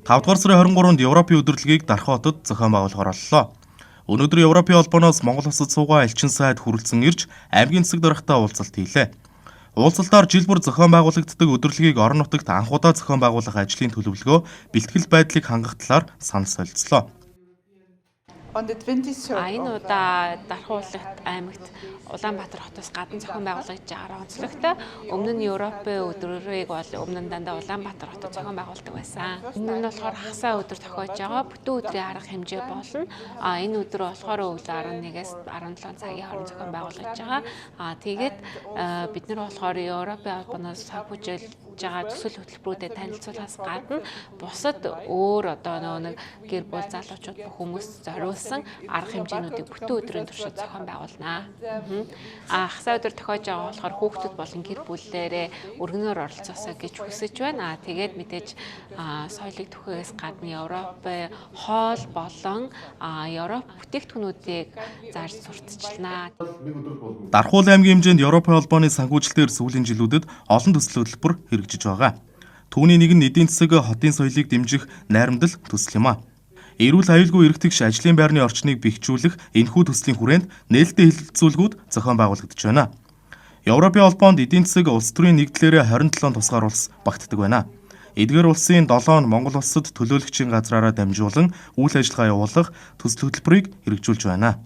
5 дугаар сарын 23-нд Европын өдөрлөгийг Дархан хотод зохион байгуулахаар боллоо. Өнөөдөр Европын холбооноос Монгол улсад суугаа элчин сайд хүрэлцэн ирж аймгийн засаг даргатаа уулзалт хийлээ. Уулзалтаар жил бүр зохион байгуулагддаг өдөрлөгийг орон нутагт анх удаа зохион байгуулах ажлын төлөвлөгөө бэлтгэл байдлыг хангах талаар санал солилцлоо. Энэ удаа Дархан аймагт Улаанбаатар хотоос гадна зохион байгуулагдж байгаа онцлогтой. Өмнө нь Европын өдрийг бол өмнө нь дандаа Улаанбаатар хотод зохион байгуулдаг байсан. Энэ нь болохоор хагасаа өдөр тохиож байгаа. Бүтэн өдрийн арга хэмжээ болно. Энэ өдөр болохоор өглөө 11-ээс 17 цагийн хооронд зохион байгуулагдж байгаа. Тэгээд бид нар болохоор Европын холбооноос санхүүжүүлж байгаа төсөл хөтөлбөрүүдэд танилцуулахаас гадна бусад өөр одоо нэг гэр бүл залуучууд бүх хүмүүс зориулсан арга хэмжээнүүдийг бүтэн өдрийн туршид зохион байгуулнаа. Хагасаа өдөр тохиож байгаа болохоор хүүхдүүд болон гэр бүлээрээ өргөнөөр оролцоосоо гэж хүсэж байна. Тэгээд мэдээж соёлыг түхэхээс гадна Европын хоол болон Европ бүтээгдэхүүнүүдийг зарж сурталчилнаа. Дархан аймгийн хэмжээнд Европын холбооны санхүүжилтээр сүүлийн жилүүдэд олон төсөл хөтөлбөр хэрэгжиж байгаа. Түүний нэг нь эдийн засаг, хотын соёлыг дэмжих найрамдал төсөл юм а. Эрүүл аюулгүй эрхтгч ажлын байрны орчныг бэхжүүлэх энэхүү төслийн хүрээнд нээлттэй хэлэлцүүлгүүд зохион байгуулагдаж байна. Европын холбоонд эдийн засаг улс төрийн нэгдлээрээ 27 тусгаар улс багтдаг байна. Эдгээр улсын 7 нь Монгол улсад төлөөлөгчийн газраараа дамжуулан үйл ажиллагаа явуулах төсөл хөтөлбөрийг хэрэгжүүлж байна.